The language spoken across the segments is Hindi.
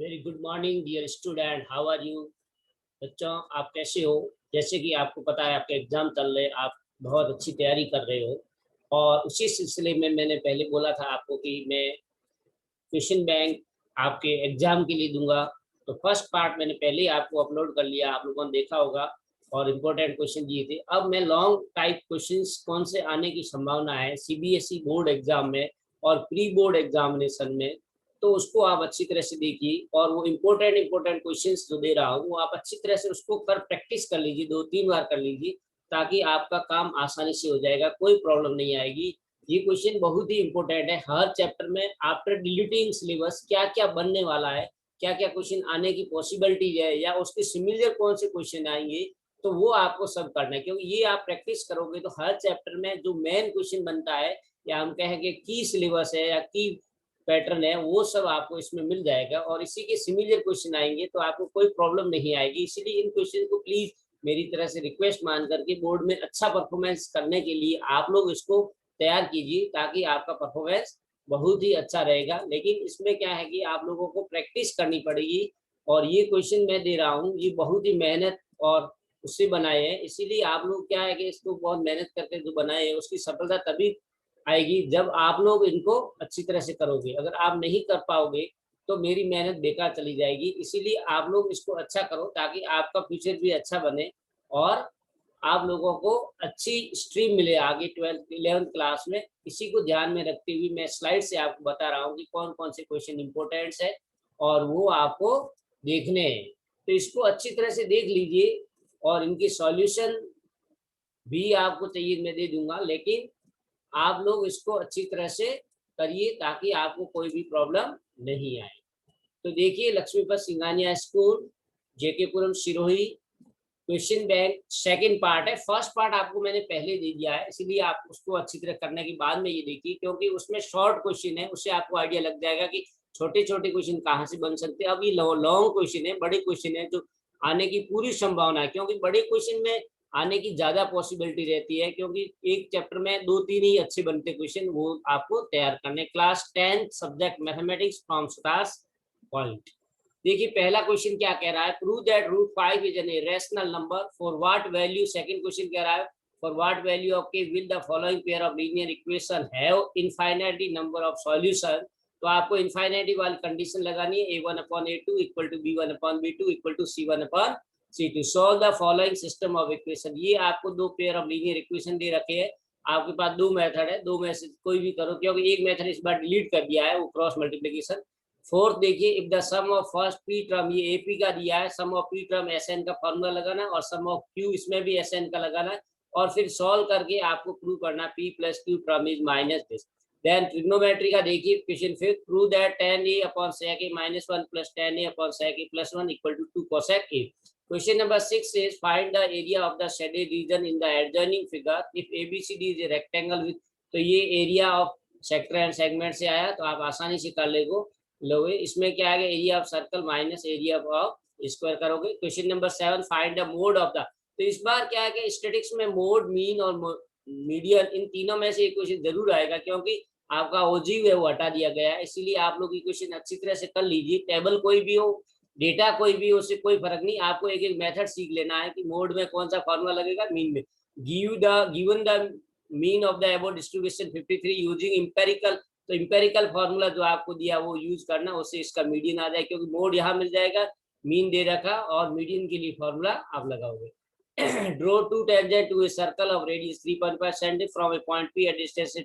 Very good morning dear student, how are you? बच्चों, आप कैसे हो? जैसे कि आपको पता है आपके एग्जाम चल रहे, आप बहुत अच्छी तैयारी कर रहे हो। और उसी सिलसिले में मैंने पहले बोला था आपको कि मैं क्वेश्चन बैंक आपके एग्जाम के लिए दूंगा। तो फर्स्ट पार्ट मैंने पहले ही आपको अपलोड कर लिया, आप लोगों ने देखा होगा। और इम्पोर्टेंट क्वेश्चन दिए थे। अब मैं लॉन्ग टाइप क्वेश्चंस कौन से आने की संभावना है सीबीएसई बोर्ड एग्जाम में और प्री बोर्ड एग्जामिनेशन में, तो उसको आप अच्छी तरह से देखिए। और वो इम्पोर्टेंट क्वेश्चंस जो दे रहा हूँ वो आप अच्छी तरह से उसको कर प्रैक्टिस कर लीजिए, 2-3 बार कर लीजिए, ताकि आपका काम आसानी से हो जाएगा, कोई प्रॉब्लम नहीं आएगी। ये क्वेश्चन बहुत ही इंपॉर्टेंट है। हर चैप्टर में आफ्टर डिलीटिंग सिलेबस क्या क्या बनने वाला है, क्या क्या क्वेश्चन आने की पॉसिबिलिटीज है, या उसके सिमिलर कौन से क्वेश्चन आएंगे, तो वो आपको सब करना है। क्योंकि ये आप प्रैक्टिस करोगे तो हर चैप्टर में जो मेन क्वेश्चन बनता है, या हम कहेंगे की सिलेबस है या की पैटर्न है, वो सब आपको इसमें मिल जाएगा। और इसी के सिमिलर क्वेश्चन आएंगे तो आपको कोई प्रॉब्लम नहीं आएगी। इसीलिए इन क्वेश्चन को प्लीज मेरी तरह से रिक्वेस्ट मान करके बोर्ड में अच्छा परफॉर्मेंस करने के लिए आप लोग इसको तैयार कीजिए, ताकि आपका परफॉर्मेंस बहुत ही अच्छा रहेगा। लेकिन इसमें क्या है कि आप लोगों को प्रैक्टिस करनी पड़ेगी। और ये क्वेश्चन मैं दे रहा हूँ ये बहुत ही मेहनत और उससे बनाए हैं, इसीलिए आप लोग क्या है कि इसको बहुत मेहनत करके जो बनाए हैं उसकी सफलता तभी आएगी जब आप लोग इनको अच्छी तरह से करोगे। अगर आप नहीं कर पाओगे तो मेरी मेहनत बेकार चली जाएगी। इसीलिए आप लोग इसको अच्छा करो ताकि आपका फ्यूचर भी अच्छा बने और आप लोगों को अच्छी स्ट्रीम मिले आगे 12th 11th क्लास में। इसी को ध्यान में रखते हुए मैं स्लाइड से आपको बता रहा हूँ कि कौन कौन से क्वेश्चन इंपॉर्टेंट्स है और वो आपको देखने हैं। तो इसको अच्छी तरह से देख लीजिए और इनकी सॉल्यूशन भी आपको चाहिए मैं दे दूंगा, लेकिन आप लोग इसको अच्छी तरह से करिए ताकि आपको कोई भी प्रॉब्लम नहीं आए। तो देखिए, Laxmipat Singhania school, JKPuram Sirohi, question bank second part है। फर्स्ट पार्ट आपको मैंने पहले दे दिया है, इसीलिए आप उसको अच्छी तरह करने के बाद में ये देखिए, क्योंकि उसमें शॉर्ट क्वेश्चन है, उससे आपको आइडिया लग जाएगा कि छोटे छोटे क्वेश्चन कहाँ से बन सकते हैं। अब ये लॉन्ग क्वेश्चन है, बड़े क्वेश्चन है जो आने की पूरी संभावना है, क्योंकि बड़े क्वेश्चन में आने की ज्यादा पॉसिबिलिटी रहती है, क्योंकि एक चैप्टर में 2-3 ही अच्छे बनते क्वेश्चन, वो आपको तैयार करने। Class 10 subject mathematics from stars point. देखिए, पहला क्वेश्चन क्या कह रहा है, prove that root 5 is an irrational number for what value. Second question कह रहा है for what value of k will the following pair of linear equation have infinitely number of solution. तो आपको इनफाइनाइटी वाली कंडीशन लगानी है, a1/a2 equal to b1/b2 equal to c1/c2। Solve the following system of equation. ये आपको दो पेयर ऑफ लीनियर इक्वेशन दे रखे हैं, आपके पास दो मेथड है, दो में से कोई भी करो, क्योंकि एक मेथड इस बार डिलीट कर दिया है, वो क्रॉस मल्टीप्लीकेशन। फोर्थ देखिए, if the sum of first p term, ये एपी का दिया है, sum of p term Sn का फॉर्मूला लगाना और सम ऑफ क्यू इसमें भी एसएन का लगाना, और फिर सॉल्व करके आपको प्रूव करना p plus q term is minus this. Then trigonometry का देखिए question fifth, prove that tan a upon sec a minus 1 plus tan a upon sec a plus 1 equal to 2 cosec a। Question number 6 is find the area of the shaded region in the adjoining figure if abcd is a rectangle with। तो ये area of sector and segment से आया, तो आप आसानी से कर लोगे। इसमें क्या है, area of circle minus area of square करोगे। Question number 7, find the mode of the. तो इस बार क्या है कि स्टैटिक्स में मोड, मीन और मीडियन, इन तीनों में से एक क्वेश्चन जरूर आएगा, क्योंकि आपका ओजीव है वो हटा दिया गया है। इसीलिए आप लोग ये क्वेश्चन अच्छी तरह से कर लीजिए। टेबल कोई भी हो, डेटा कोई भी हो, उससे कोई फर्क नहीं, आपको एक एक मेथड सीख लेना है कि मोड में कौन सा फॉर्मूला लगेगा, मीन में। Given the mean of the above distribution 53 using empirical. तो इंपेरिकल फार्मूला जो आपको दिया वो यूज करना, उससे इसका मीडियन आ जाए, क्योंकि मोड यहाँ मिल जाएगा, मीन दे रखा, और मीडियन के लिए फार्मूला आप लगाओगे। Draw two tangent to a circle of radius 3.5 centimetre from a point p at distance.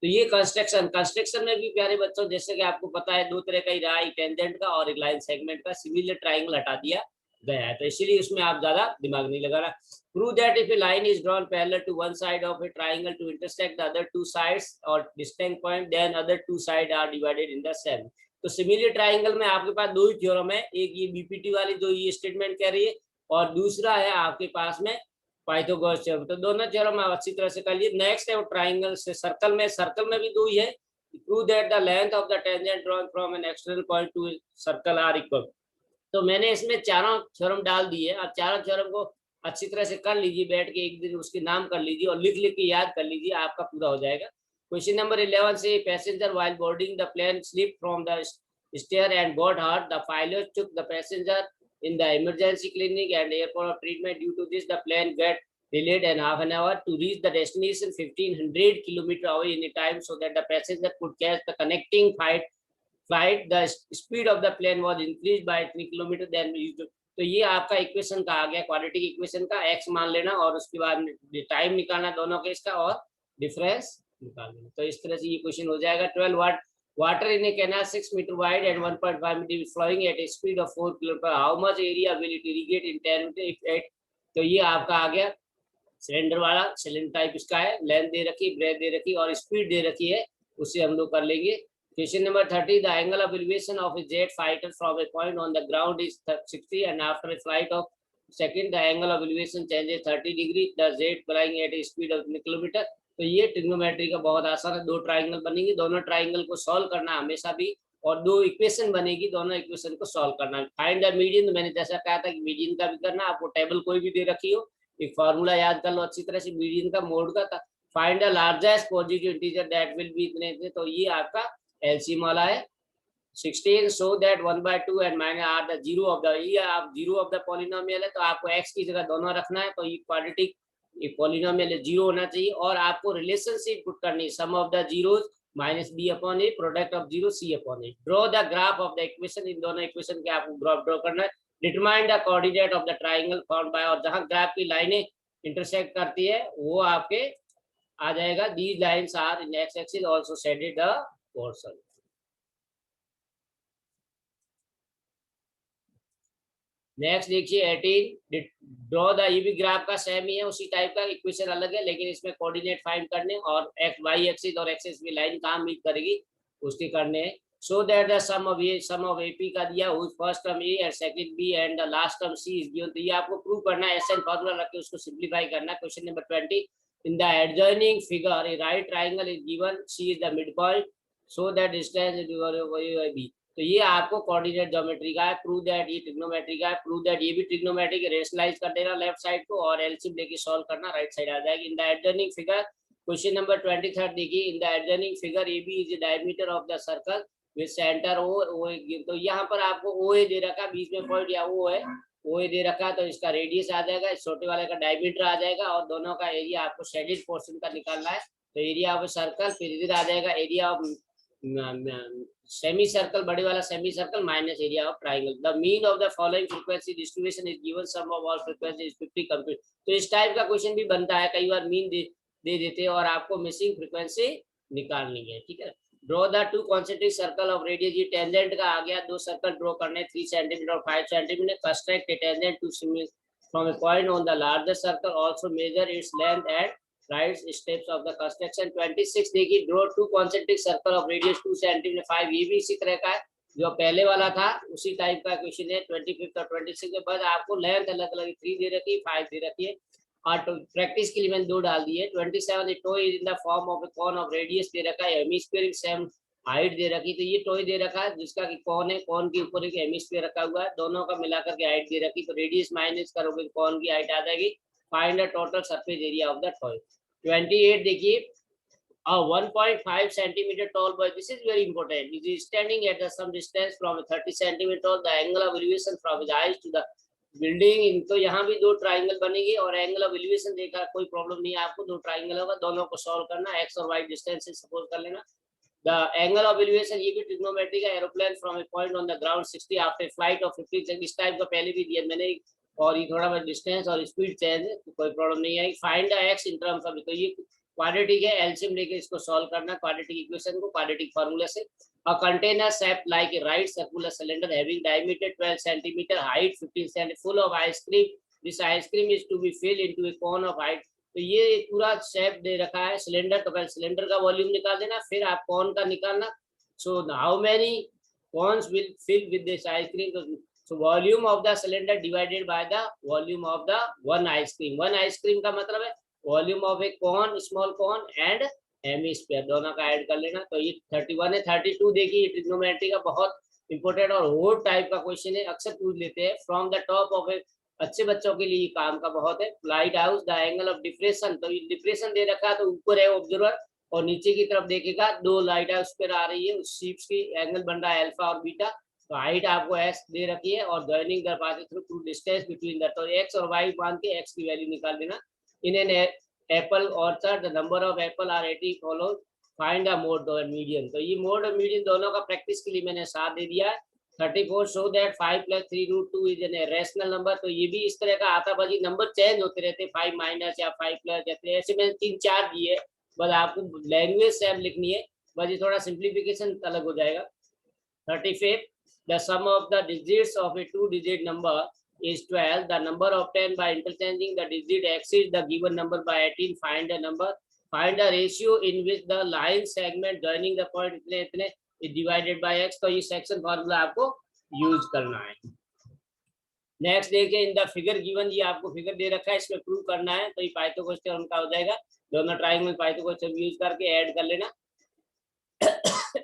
तो ये कंस्ट्रक्शन में भी प्यारे बच्चों, जैसे कि आपको पता है दो तरह का ही रहा, एक टेंजेंट का और एक लाइन सेगमेंट का। सिमिलर ट्राइंगल हटा दिया गया है, तो इसीलिए उसमें आप ज्यादा दिमाग नहीं लगाना। Prove that if a line is drawn parallel to one side of a triangle to intersect the other two sides or distinct point, then other two sides are divided in the same। तो सिमिलर ट्राइंगल में आपके पास दो ही थ्योरम है, एक ये बीपीटी वाली जो ये स्टेटमेंट कह रही है, और दूसरा है आपके पास में पाइथागोरस थ्योरम। तो दोनों थ्योरम आप अच्छी तरह से कर लिए। नेक्स्ट है वो ट्राइंगल से सर्कल में भी दो ही है। Prove that the length of the tangent drawn from an external point to circle are equal. तो मैंने इसमें चारों थ्योरम डाल दिए। आप चारों थ्योरम को अच्छी तरह से कर लीजिए, बैठ के एक दिन उसके नाम कर लीजिए और लिख लिख के याद कर लीजिए, आपका पूरा हो जाएगा। क्वेश्चन नंबर 11 से, passenger while boarding the plane slip from the stair and got hurt. The pilots took the passenger in the emergency clinic and airport of treatment. Due to this, the plane got delayed and half an hour to reach the destination 1500 kilometer away in a time, so that the passenger could catch the connecting flight. The speed of the plane was increased by 3 kilometre then used. तो ये आपका इक्वेशन का आ गया, क्वाड्रेटिक इक्वेशन का x मान लेना और उसके बाद टाइम निकालना दोनों के इसका और डिफरेंस निकाल लेना. तो इस तरह से ये क्वेश्चन हो जाएगा. 12 water in a canal 6 meter wide and 1.5 meter flowing at a speed of 4 km/h. How much area will it irrigate in 10 meter if 8? तो ये आपका आ गया सिलेंडर वाला. सिलेंडर टाइप इसका है, लेंथ दे रखी, ब्रेथ दे रखी और स्पीड दे रखी है, उससे हम लोग कर लेंगे. Question number 30. The angle of elevation of a jet fighter from a point on the ground is 60, and after a flight of second, the angle of elevation changes 30 degree. The jet flying at a speed of kilometer. तो ये ट्रिग्नोमेट्री का बहुत आसान है. दो ट्राइंगल बनेंगे, दोनों ट्राइंगल को सॉल्व करना हमेशा भी, और दो इक्वेशन बनेगी, दोनों इक्वेशन को सॉल्व करना. Find the median. तो मैंने जैसा कहा था कि मीडियन का भी करना. आपको टेबल कोई भी दे रखी हो, एक फार्मूला याद कर लो अच्छी तरह से मीडियन का, मोड का था. Find the largest positive integer that will be इतने. तो ये आपका एलसीएम वाला है 16. So that 1/2 and minus are the zero of the, ये आप जीरो ऑफ द पॉलिनोमियल है, तो आपको एक्स की जगह दोनों रखना है. तो ये क्वाड्रेटिक ये पॉलिनोमियल है, जीरो होना चाहिए. और आपको रिलेशनशिप पुट करनी है, sum of the zeros minus B upon A, product of zero C upon A. Draw the graph of the equation. इन दोनों इक्वेशन के आपको ग्राफ ड्रॉ करना है. Determine the coordinate of the triangle formed by, और जहां ग्राफ की लाइनें इंटरसेक्ट करती है वो आपके आ जाएगा. These lines are in x axis also shaded the portion. Next देखिए 18. ड्रॉ द, ये भी ग्राफ का सेम ही है, उसी टाइप का, इक्वेशन अलग है लेकिन इसमें कोऑर्डिनेट फाइंड करने और एक्स वाई एक्सिस और एक्सिस की लाइन कहाँ मीट करेगी उसके करने हैं. So that the sum of AP का दिया, first term a and second b and the last term c is given. तो ये आपको प्रूव करना है, एसएन फार्मूला रख के उसको सिंपलीफाई करना है. Question number 20. In the adjoining figure a right triangle is given, c is the mid point, so that distance b. तो ये आपको कोऑर्डिनेट ज्योमेट्री का है. प्रूव दैट ये ट्रिग्नोमेट्री का है. प्रूव दैट ये भी ट्रिग्नोमेट्री के रेशनलाइज कर देना लेफ्ट साइड को और एलसीएम लेके सॉल्व करना, राइट साइड आ जाएगी. In the adjoining figure, question number 23 देखिए. In the adjoining figure a b is the diameter of the circle with centre o. तो यहाँ पर आपको ओ ए दे रखा, बीच में पॉइंट या ओ है, ओ ए दे रखा, तो इसका रेडियस आ जाएगा, इस छोटे वाले का डायमीटर आ जाएगा और दोनों का एरिया आपको शेडेड पोर्शन का निकालना है. तो एरिया ऑफ सर्कल, फिर इधर आ जाएगा एरिया ऑफ सेमी सर्कल, बड़े वाला semicircle minus area of triangle. The mean of the following frequency distribution is given, sum of all frequency is 50 complete. तो इस टाइप का क्वेश्चन भी बनता है, कई बार मीन दे देते हैं और आपको मिसिंग फ्रीक्वेंसी निकालनी है. ठीक है. Draw the two concentric circle of radius. ये टेंजेंट का आ गया, दो सर्कल ड्रॉ करने 3 सेंटीमीटर और 5 centimetre. Construct a tangent to from a point on the larger circle, also measure its length and write steps of the construction. 26 देखिए. Draw two concentric circle of radius 2 centimetre 5. ये भी इसी तरह का है जो पहले वाला था, उसी टाइप का क्वेश्चन है. 25 और 26 के बाद आपको लेंथ अलग अलग 3 दे रखी है, 5 दे रखी है और प्रैक्टिस के लिए मैंने 2 डाल दिए. 27 toy is in the form of a cone of radius दे रखा है, हेमिस्फीयर सेम हाइट दे रखी. तो ये टॉय दे रखा है जिसका कि कॉन है, कॉन के ऊपर एक हेमिस्फीयर रखा हुआ है, दोनों का मिलाकर के हाइट दे रखी. तो रेडियस माइनस करोगे कॉन की हाइट आ जाएगी. Find the total surface area of the toy. 28 देखिए. 1.5 centimeter tall boy, this is very important, is standing at the some distance from 30 centimeter tall. The angle of elevation from his eyes to the building. इनको यहाँ भी दो ट्राइंगल बनेगी और एंगल ऑफ एलिवेशन देखा, कोई प्रॉब्लम नहीं है आपको, दो ट्राइंगल होगा, दोनों को सॉल्व करना, एक्स और वाई डिस्टेंस से सपोज कर लेना. द एंगल ऑफ एलिवेशन, ये भी ट्रिग्नोमेट्री का. Aeroplane from a point on the ground 60 after flight of 50 second. इस टाइप का पहले भी दिया मैंने, और ये थोड़ा बहुत डिस्टेंस और स्पीड चेंज है, तो कोई प्रॉब्लम नहीं है. Find the x in terms of, तो ये क्वाड्रेटिक है, एलसीएम लेके इसको सॉल्व करना, क्वाड्रेटिक इक्वेशन को क्वाड्रेटिक फार्मूला से. A container shaped like a right circular cylinder having diameter 12 centimetre, height 15 centimetre, full of ice cream. This ice cream is to be filled into a cone of height. तो ये पूरा शेप दे रखा है सिलेंडर, तो पहले सिलेंडर का वॉल्यूम निकाल देना, फिर आप कोन का निकालना. So how many cones will fill with this ice cream. So volume of the cylinder divided by the volume of the one ice cream. One ice cream का मतलब है volume of a cone, small cone and hemisphere, दोनों का ऐड कर लेना. तो ये 31 है. 32 देखिए. ये ट्रिग्नोमेट्री का बहुत इंपॉर्टेंट और होड टाइप का क्वेश्चन है, अक्सर पूछ लेते हैं. फ्रॉम द टॉप ऑफ ए, अच्छे बच्चों के लिए काम का बहुत है. Light house, the angle of depression. तो ये डिप्रेशन दे रखा है, तो ऊपर है ऑब्जर्वर, और नीचे की तरफ देखेगा 2 लाइट उस पर आ रही है, उस शीप्स की एंगल बन रहा है अल्फा और बीटा। तो हाइट आपको एस दे रखी है और joining the path through distance between the, तो एक्स और वाई मान के एक्स की वैल्यू निकाल देना। In an apple orchard the number of apple are 80 follow, find a mode और मीडियन। तो ये मोड और मीडियन दोनों का प्रैक्टिस के लिए मैंने 7 दे दिया है। 34 show that 5 + 3√2 is an rational number. तो ये भी इस तरह का आता भाजी, नंबर चेंज होते रहते, 5 माइनस या 5 प्लस जैसे, ऐसे मैंने 3-4 दिए। बस आपको लैंग्वेज से लिखनी है, बस ये थोड़ा सिंप्लीफिकेशन अलग हो जाएगा। 35 the sum of the digits of a 2-digit number is 12. The number obtained by interchanging the digit exceeds the given number by 18. Find a number, find a ratio in which the line segment joining the point इतने इतने is divided by x। तो ये सेक्शन फॉर्मूला आपको यूज करना है। नेक्स्ट देखिए, इन द फिगर गिवन, ये आपको फिगर दे रखा है, इसमें प्रूव करना है। तो ये पाइथागोरस थ्योरम का हो जाएगा। दोनों ट्रायंगल पाइथागोरस थ्योरम यूज करके ऐड कर लेना।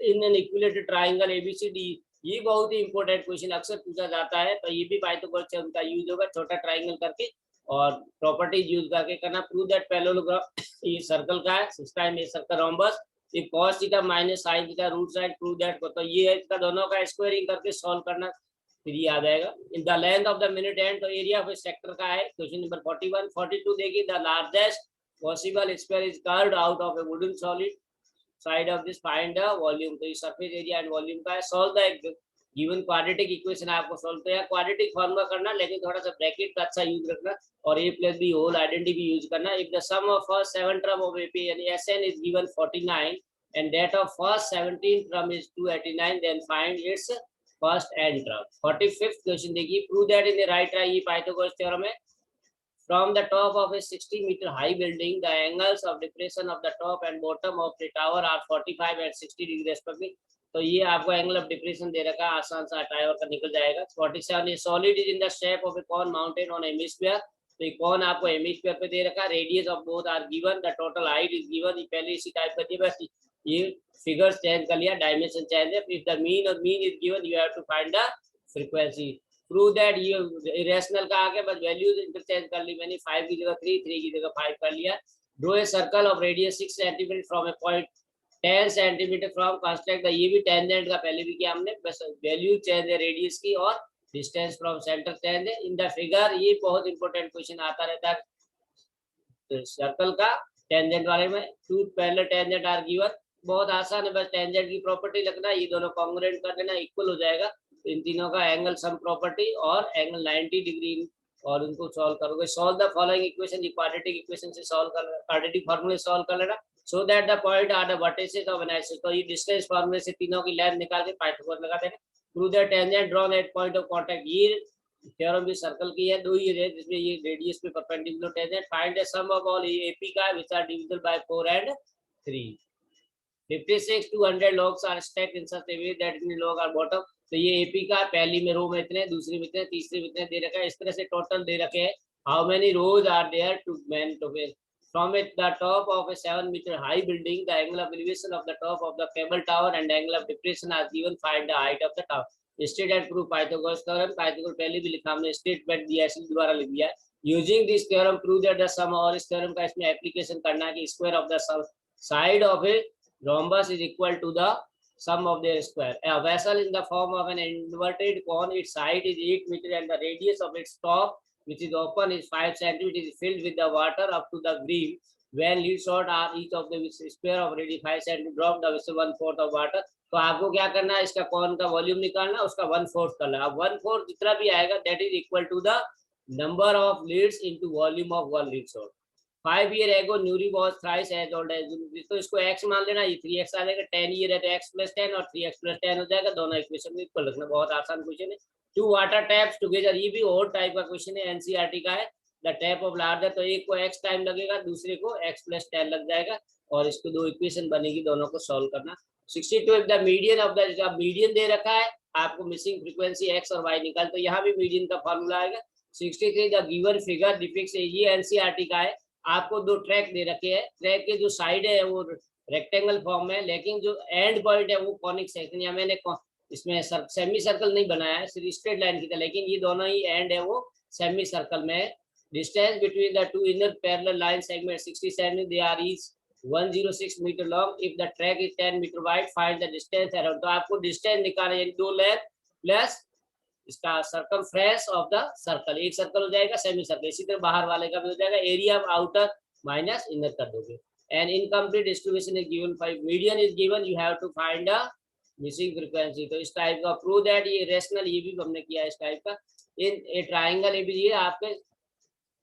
In an equilateral triangle ABCD, ये बहुत ही इंपॉर्टेंट क्वेश्चन अक्सर पूछा जाता है। तो ये भी पाइथागोरस थ्योरम का यूज होगा, छोटा ट्रायंगल करके और प्रॉपर्टीज यूज करके करना। प्रूव दैट पैरेललोग्राम, ये सर्कल का है, six time a circle rhombus, ये cos theta minus sin theta root side, prove that. तो ये है इसका दोनों का स्क्वायरिंग करके सॉल्व करना, फिर ये आ जाएगा। In the length of the minute and, तो एरिया ऑफ सेक्टर का है क्वेश्चन नंबर 41। 42 देखिए, the largest possible square is curved out of A wooden solid side of this, find the volume. तो ये सरफेस एरिया एंड वॉल्यूम का है। Solve the given quadratic equation आपको सॉल्व किया, क्वाड्रेटिक फॉर्मूला करना, लेकिन थोड़ा सा ब्रैकेट का अच्छा यूज रखना और a + b होल आइडेंटिटी भी यूज करना। If the sum of first 7 term of AP यानी SN इज given 49 and that of first 17 term is 289, then find its first n term। 45th question देखिए, prove that in the right tri, ये पाइथागोरस थ्योरम है। From the top of a 60-meter high building, the angles of depression of the top and bottom of the tower are 45 and 60 degree respectively। तो ये आपको एंगल ऑफ डिप्रेशन दे रखा है, आसान सा टाइवर का निकल जाएगा। 47 ये solid is in the shape of a cone mounted on hemisphere. तो ये कॉन आपको हेमिस्फीयर पे दे रखा है। Radius of both are given, the total height is given. ये पहले इसी टाइप कर दिया, बस ये फिगर्स चेंज कर लिया, डायमेंशन चेंज है। इफ द मीन और mean is given, you have to find the frequency. Prove that, ये इरेशनल का आगे बस वैल्यूज इंटरचेंज कर ली मैंने, 5 की जगह 3, 3 की जगह 5 कर लिया। Draw a circle of radius 6 centimetre from a point 10 centimetre from construct, ये भी टेंजेंट का पहले भी किया हमने, बस वैल्यू चेंज है रेडियस की और डिस्टेंस फ्रॉम सेंटर चेंज है। इन द फिगर, ये बहुत इंपॉर्टेंट क्वेश्चन आता रहता है तो सर्कल का टेंजेंट वाले में। Two parallel tangent are given, बहुत आसान है, बस टेंजेंट की प्रॉपर्टी लगना, ये दोनों कॉन्ग्रुएंट कर देना, इक्वल हो जाएगा। इन तीनों का एंगल सम प्रॉपर्टी और एंगल 90 डिग्री, और इनको सॉल्व करोगे। सॉल्व द फॉलोइंग इक्वेशन, ये क्वाड्रेटिक इक्वेशन से सॉल्व कर, क्वाड्रेटिक फार्मूले सॉल्व कर लेना। So that the point are the vertices of an axis, तो ये डिस्टेंस फार्मूले से तीनों की लेंथ निकाल के पाइथागोरस लगा देना। Prove the tangent drawn at point of contact, ये थ्योरम भी सर्कल की है, दो ही है जिसमें ये रेडियस पे perpendicular tangent. Find the sum of all AP का which are divisible by 4 and 3। 56 to 100 logs are stacked in such a way that in log are bottom। तो ये AP का पहली में रो में इतने, दूसरी में इतने, तीसरी में इतने दे रखा है, इस तरह से टोटल दे रखे हैं। How many rows are there to man to face from it the top of a 7-meter high building, the angle of elevation of the top of the cable tower and angle of depression are given, find the height of the tower। State and prove Pythagoras theorem, Pythagoras पहले भी लिखा हमने, स्टेटमेंट दिया है दोबारा लिख दिया है। Using this theorem prove that the sum, और इस थ्योरम का इसमें एप्लीकेशन करना है कि square of the side of a rhombus is equal to the sum of their square। A vessel in the form of an inverted cone, its height is 8 meters and the radius of its top, which is open, is 5 centimeters, is filled with the water up to the brim। When lead short are each of the square of radius 5 centimeters, drop the vessel 1/4 of water। तो आपको क्या करना है, इसका कॉन का वॉल्यूम निकालना, उसका 1/4 करना। अब 1/4 जितना भी आएगा that is equal to the number of leads into volume of one lead shot. 5 year ago Nuri was thrice as old as Zunubi, तो इसको x मान लेना, ये 3x आ जाएगा। 10 year है तो x + 10 और 3x + 10 हो जाएगा, दोनों इक्वेशन इक्वल रखना, बहुत आसान क्वेश्चन है। 2 वाटर टैप्स टुगेदर, ये भी और टाइप का क्वेश्चन है, NCERT का है। द टैप ऑफ लार्जर, तो एक को x टाइम लगेगा, दूसरे को x + 10 लग जाएगा, और इसको दो इक्वेशन बनेगी, दोनों को सॉल्व करना। 62 the median of the, median दे रखा है आपको, मिसिंग फ्रीक्वेंसी x और y निकाल, तो यहाँ भी मीडियन का फॉर्मूला आएगा। 63 द गिवन फिगर डिपिक्ट्स, ये NCERT का है। आपको दो ट्रैक दे रखे हैं, ट्रैक के जो साइड है वो रेक्टेंगल फॉर्म में, लेकिन जो एंड पॉइंट है वो कॉनिक सेक्शन, या मैंने इसमें सेमी सर्कल नहीं बनाया है, सिर्फ स्ट्रेट लाइन की तरह, लेकिन ये दोनों ही एंड है वो सेमी सर्कल में। Distance between the two inner parallel line segment 60 centimetre, they are each 106 metre long, if the track is 10 metre wide, find the distance around. तो आपको डिस्टेंस निकालना है, 2 लेंथ प्लस इसका सर्कमफ्रेंस ऑफ द सर्कल, एक सर्कल हो जाएगा सेमी सर्कल, इसी तरह बाहर वाले का भी हो जाएगा, area of outer minus inner कर दोगे। And incomplete distribution is given, 5 median is given, you have to find the missing frequency. तो इस टाइप का प्रूव दैट, ये रेशनल, ये भी हमने किया इस टाइप का। इन ए ट्राइंगल, ये भी ये आपके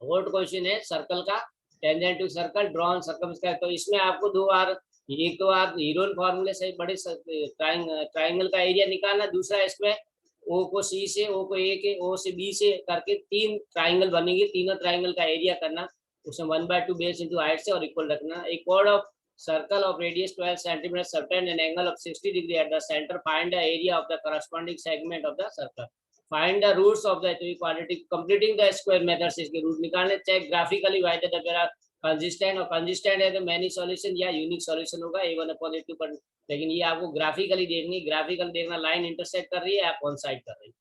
बोर्ड क्वेश्चन है, सर्कल का, tangent to circle drawn circumscribe. तो इसमें आपको 2 बार, एक तो आप हीरोन फॉर्मूले से बड़े ट्राइंगल का एरिया निकालना, दूसरा इसमें ओ को सी से, ओ को ए के, ओ से बी से करके 3 ट्राइंगल बनेंगे, तीनों ट्राइंगल का एरिया करना, उसमें 1/2 बेस इंटू हाइट से और इक्वल रखना। एक chord of circle of radius 12 centimetre subtend an angle of 60 degree at the centre, find the area of the corresponding segment of the circle, find the roots of the quadratic, completing the square method से इसके रूट निकालने, check graphically white the pair consistent, और कंसिस्टेंट है तो मैनी सॉल्यूशन या यूनिक सॉल्यूशन होगा, A1 अपॉन A2 पर। लेकिन ये आपको ग्राफिकली देखनी, ग्राफिकल देखना, लाइन इंटरसेक्ट कर रही है, आप कौन साइड कर रही है।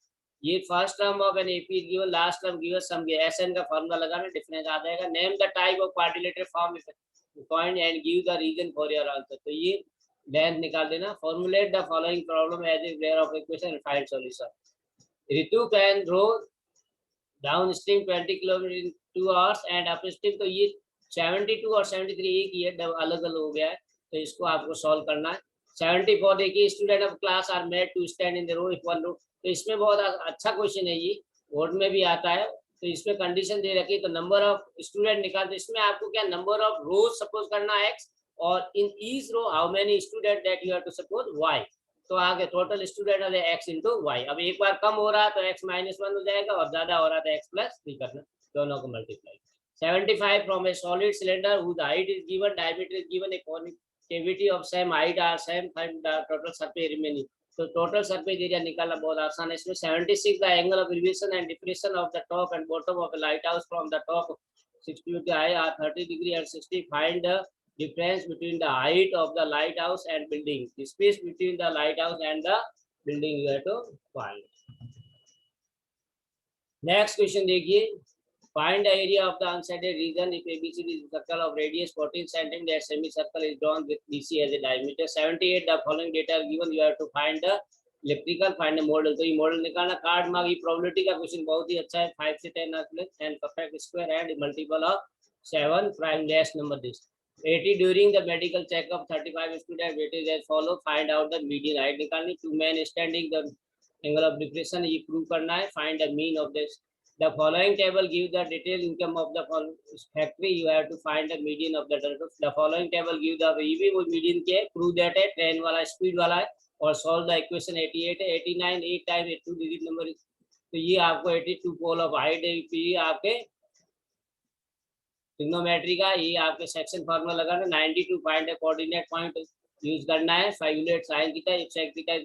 ये first term of an AP given, last term given, sum SN का फार्मूला लगाना, डिफरेंस आ जाएगा। Name the type of quadrilateral form point and give the reason for your answer. तो ये लेंथ निकाल देना। Formulate the following problem as a pair of equation and find solution. Ritu can row downstream 20 kilometre in 2 hours and upstream, तो ये 72 और 73 एक ही है, अलग अलग हो गया है, तो इसको आपको सॉल्व करना है। 74 देखिए, student of class are made to stand in the row if one row, तो इसमें बहुत अच्छा क्वेश्चन है, ये बोर्ड में भी आता है। तो इसमें कंडीशन दे रखी है, तो नंबर ऑफ स्टूडेंट निकाल, तो इसमें आपको क्या नंबर ऑफ रोज सपोज करना है x, और in each row how many student that you have to suppose y। तो आगे टोटल स्टूडेंट है x इंटू वाई। अब एक बार कम हो रहा है तो x -1 हो जाएगा, और ज्यादा हो रहा है तो x+3 करना, दोनों को multiply. 75 from A solid cylinder whose height is given, diameter is given, a concavity of same height are same, find the total surface remaining। तो टोटल सरफेस एरिया निकालना बहुत आसान है। इसमें 76 the angle of elevation and depression of the top and bottom of the light house from the top 60 to high are 30 degree and 60, find the difference between the height of the lighthouse and building, the space between the lighthouse and the building you have to find। next question देखिए, find the area of the unshaded region if ABC is a circle of radius 14 cm, that semicircle is drawn with BC as a diameter। 78 the following data are given, you have to find the electrical, find model. तो ये मॉडल निकालना, कार्ड मार्क, ये प्रोबेबिलिटी का क्वेश्चन बहुत ही अच्छा है, 5 से 10 and perfect square and multiple of 7 prime dash number this. 80 during the medical checkup, 35 student weightage as follow, find out the median height निकालनी, 2 man standing the angle of depression, ये प्रूव करना है, find the mean of this. The following table give the detailed income of the factory, you have to find the median of the the following table give the, ये भी वो median के prove that है, ट्रेन वाला स्पीड वाला है, और solve the equation 88 है, 89 8 टाइम 2 डिजिट नंबर। तो ये आपको 82 पोल ऑफ हाइट है, ये आपके ट्रिग्नोमेट्री का, ये आपके सेक्शन फार्मूला लगाना, 92 find the coordinate point use करना है, five let sine theta if sec theta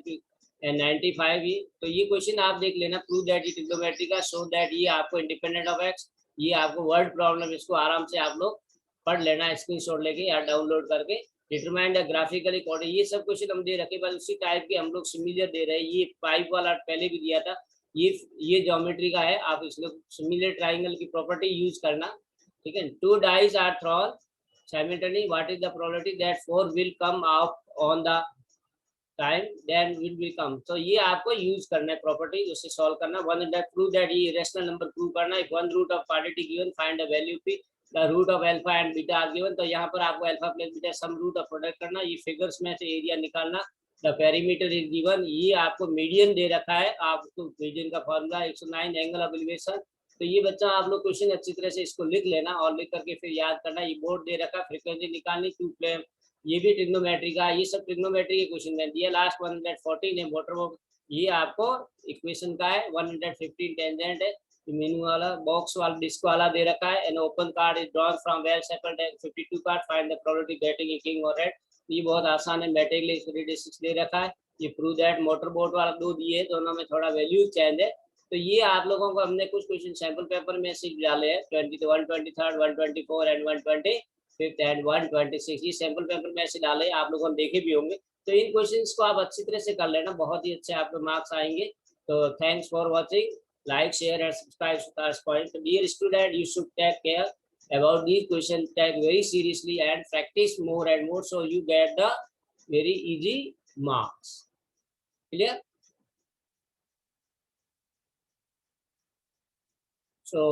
and 95 ये। तो ये क्वेश्चन आप देख लेना, प्रूव दैट ट्रिग्नोमेट्री का, शो दैट, ये आपको इंडिपेंडेंट ऑफ एक्स, ये आपको वर्ड प्रॉब्लम, इसको आराम से आप लोग पढ़ लेना स्क्रीनशॉट लेके या डाउनलोड करके। डिटरमाइन द ग्राफिकली कोऑर्डिनेट, ये सब क्वेश्चन हम दे रखे, बस उसी टाइप के हम लोग सिमिलर दे रहे हैं। ये पाइप वाला पहले भी दिया था, ये ज्योमेट्री का है, आप इसमें सिमिलर ट्राइंगल की प्रॉपर्टी यूज करना, ठीक है। 2 dice are thrown simultaneously, what is the probability that 4 will come out on the time, then will become। तो ये आपको यूज करना है प्रॉपर्टी, उससे सॉल्व करना। 1 that prove that ये इरेशनल नंबर प्रूव करना है। if one root of quantity given, find the value p, the root of alpha and beta are given। तो यहाँ पर आपको alpha plus beta sum root of product करना, ये फिगर्स में से एरिया निकालना। द पेरीमीटर इज गिवन, ये आपको मीडियन दे रखा है, आपको मीडियन का फॉर्मूला 109 एंगल ऑफ एलिवेशन। तो ये बच्चा आप लोग क्वेश्चन अच्छी तरह से इसको लिख लेना, और लिख करके फिर याद करना। ये बोर्ड दे रखा, फ्रीक्वेंसी निकालनी, 2 प्लेन, ये भी ट्रिग्नोमेट्री का, ये सब ट्रिग्नोमेट्री के क्वेश्चन में दिया। लास्ट 114 है मोटर बॉक्स, ये आपको इक्वेशन का है। 115 टेंजेंट है, मीनू वाला बॉक्स वाला डिस्क वाला दे रखा है। An open card is drawn from well shuffled 52 card, find the probability getting a king और रेड। ये बहुत आसान है, मेटेरियल 6 दे रखा है। ये प्रूव दैट मोटर बोट वाला 2 दिए, दोनों में थोड़ा वैल्यू चेंज है। तो ये आप लोगों को हमने कुछ क्वेश्चन सैंपल पेपर में से डाले हैं, 123 124 एंड 125 एंड 126, ये सैंपल पेपर में से डाले, आप लोगों ने देखे भी होंगे। तो इन क्वेश्चंस को आप अच्छी तरह से कर लेना, बहुत ही अच्छे आपके मार्क्स आएंगे। तो thanks for watching, like share and subscribe stars point. Dear student, you should take care, about these questions, take very seriously and practice more and more, so you get the very easy marks. Clear? सो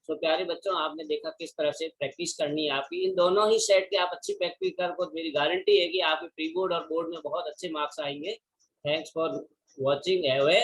प्यारे बच्चों, आपने देखा किस तरह से प्रैक्टिस करनी है आपकी। इन दोनों ही सेट की आप अच्छी प्रैक्टिस कर को मेरी गारंटी है कि आपके प्री बोर्ड और बोर्ड में बहुत अच्छे मार्क्स आएंगे। Thanks for watching. Have a